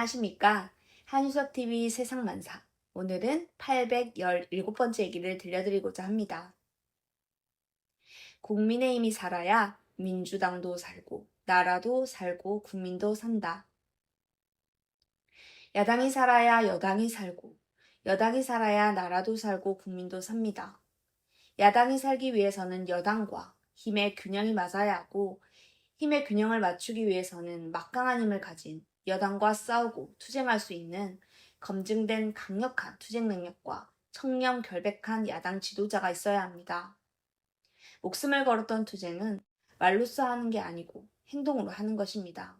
안녕하십니까? 한유석TV 세상만사. 오늘은 817번째 얘기를 들려드리고자 합니다. 국민의힘이 살아야 민주당도 살고, 나라도 살고, 국민도 산다. 야당이 살아야 여당이 살고, 여당이 살아야 나라도 살고, 국민도 삽니다. 야당이 살기 위해서는 여당과 힘의 균형이 맞아야 하고, 힘의 균형을 맞추기 위해서는 막강한 힘을 가진 여당과 싸우고 투쟁할 수 있는 검증된 강력한 투쟁 능력과 청렴결백한 야당 지도자가 있어야 합니다. 목숨을 걸었던 투쟁은 말로써 하는 게 아니고 행동으로 하는 것입니다.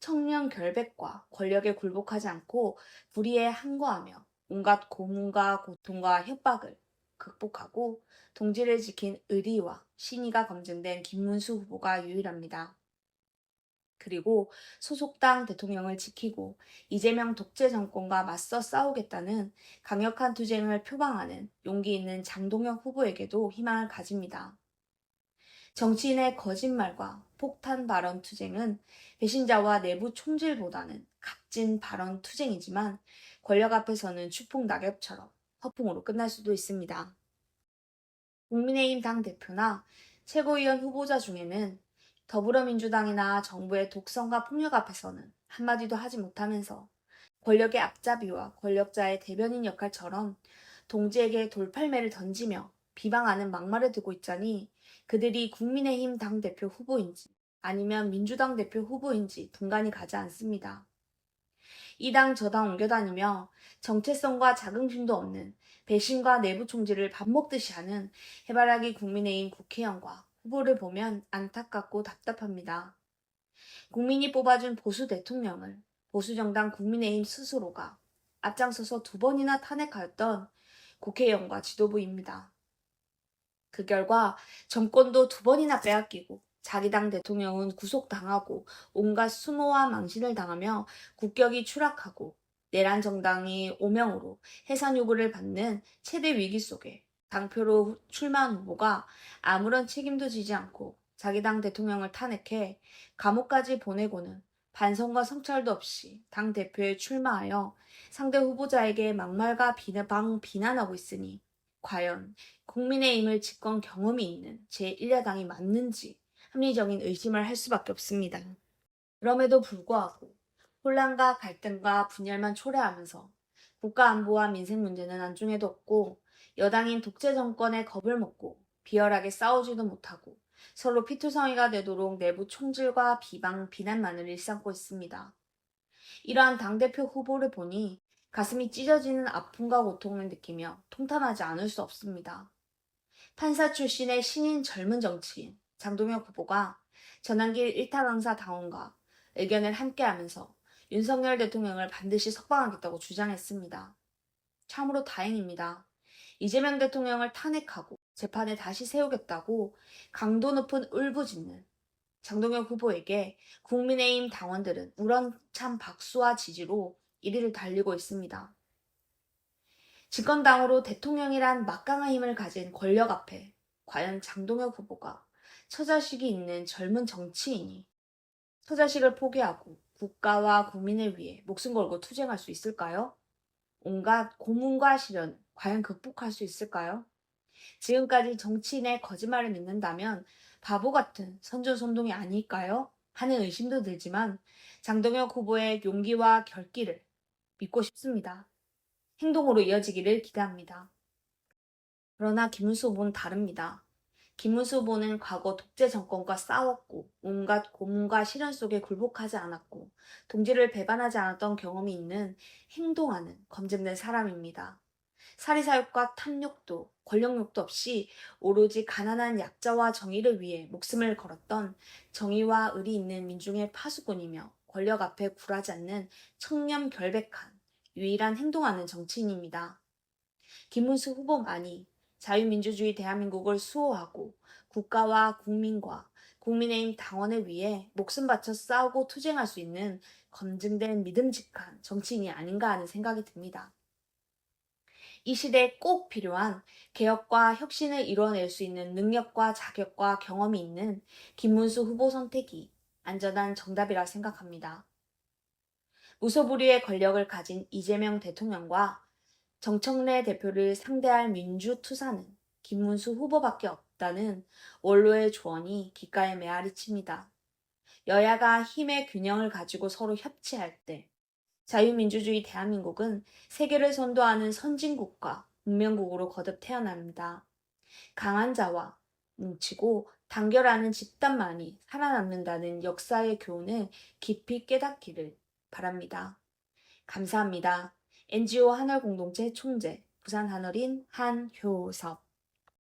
청렴결백과 권력에 굴복하지 않고 불의에 항거하며 온갖 고문과 고통과 협박을 극복하고 동지를 지킨 의리와 신의가 검증된 김문수 후보가 유일합니다. 그리고 소속당 대통령을 지키고 이재명 독재 정권과 맞서 싸우겠다는 강력한 투쟁을 표방하는 용기 있는 장동혁 후보에게도 희망을 가집니다. 정치인의 거짓말과 폭탄 발언 투쟁은 배신자와 내부 총질보다는 값진 발언 투쟁이지만 권력 앞에서는 추풍 낙엽처럼 허풍으로 끝날 수도 있습니다. 국민의힘 당대표나 최고위원 후보자 중에는 더불어민주당이나 정부의 독선과 폭력 앞에서는 한마디도 하지 못하면서 권력의 앞잡이와 권력자의 대변인 역할처럼 동지에게 돌팔매를 던지며 비방하는 막말을 두고 있자니 그들이 국민의힘 당대표 후보인지 아니면 민주당 대표 후보인지 분간이 가지 않습니다. 이 당 저 당 옮겨다니며 정체성과 자긍심도 없는 배신과 내부 총질을 밥 먹듯이 하는 해바라기 국민의힘 국회의원과 후보를 보면 안타깝고 답답합니다. 국민이 뽑아준 보수 대통령을 보수정당 국민의힘 스스로가 앞장서서 2번이나 탄핵하였던 국회의원과 지도부입니다. 그 결과 정권도 2번이나 빼앗기고 자기 당 대통령은 구속당하고 온갖 수모와 망신을 당하며 국격이 추락하고 내란 정당이 오명으로 해산 요구를 받는 최대 위기 속에 당표로 출마한 후보가 아무런 책임도 지지 않고 자기 당 대통령을 탄핵해 감옥까지 보내고는 반성과 성찰도 없이 당 대표에 출마하여 상대 후보자에게 막말과 비난하고 있으니 과연 국민의힘을 집권 경험이 있는 제1야당이 맞는지 합리적인 의심을 할 수밖에 없습니다. 그럼에도 불구하고 혼란과 갈등과 분열만 초래하면서 국가 안보와 민생 문제는 안중에도 없고 여당인 독재 정권의 겁을 먹고 비열하게 싸우지도 못하고 서로 피투성이가 되도록 내부 총질과 비난만을 일삼고 있습니다. 이러한 당대표 후보를 보니 가슴이 찢어지는 아픔과 고통을 느끼며 통탄하지 않을 수 없습니다. 판사 출신의 신인 젊은 정치인 장동혁 후보가 전환길 일타 강사 당원과 의견을 함께하면서 윤석열 대통령을 반드시 석방하겠다고 주장했습니다. 참으로 다행입니다. 이재명 대통령을 탄핵하고 재판에 다시 세우겠다고 강도 높은 울부짖는 장동혁 후보에게 국민의힘 당원들은 우렁찬 박수와 지지로 1위를 달리고 있습니다. 집권당으로 대통령이란 막강한 힘을 가진 권력 앞에 과연 장동혁 후보가 처자식이 있는 젊은 정치인이 처자식을 포기하고 국가와 국민을 위해 목숨 걸고 투쟁할 수 있을까요? 온갖 고문과 시련 과연 극복할 수 있을까요? 지금까지 정치인의 거짓말을 믿는다면 바보 같은 선전선동이 아닐까요? 하는 의심도 들지만 장동혁 후보의 용기와 결기를 믿고 싶습니다. 행동으로 이어지기를 기대합니다. 그러나 김문수 후보는 다릅니다. 김문수 후보는 과거 독재 정권과 싸웠고 온갖 고문과 시련 속에 굴복하지 않았고 동지를 배반하지 않았던 경험이 있는 행동하는 검증된 사람입니다. 사리사욕과 탐욕도 권력욕도 없이 오로지 가난한 약자와 정의를 위해 목숨을 걸었던 정의와 의리 있는 민중의 파수꾼이며 권력 앞에 굴하지 않는 청렴결백한 유일한 행동하는 정치인입니다. 김문수 후보만이 자유민주주의 대한민국을 수호하고 국가와 국민과 국민의힘 당원을 위해 목숨 바쳐 싸우고 투쟁할 수 있는 검증된 믿음직한 정치인이 아닌가 하는 생각이 듭니다. 이 시대에 꼭 필요한 개혁과 혁신을 이뤄낼 수 있는 능력과 자격과 경험이 있는 김문수 후보 선택이 안전한 정답이라 생각합니다. 무소불위의 권력을 가진 이재명 대통령과 정청래 대표를 상대할 민주투사는 김문수 후보밖에 없다는 원로의 조언이 귓가에 메아리 칩니다. 여야가 힘의 균형을 가지고 서로 협치할 때 자유민주주의 대한민국은 세계를 선도하는 선진국과 문명국으로 거듭 태어납니다. 강한 자와 뭉치고 단결하는 집단만이 살아남는다는 역사의 교훈을 깊이 깨닫기를 바랍니다. 감사합니다. NGO 한월공동체 총재, 부산 한월인 한효섭.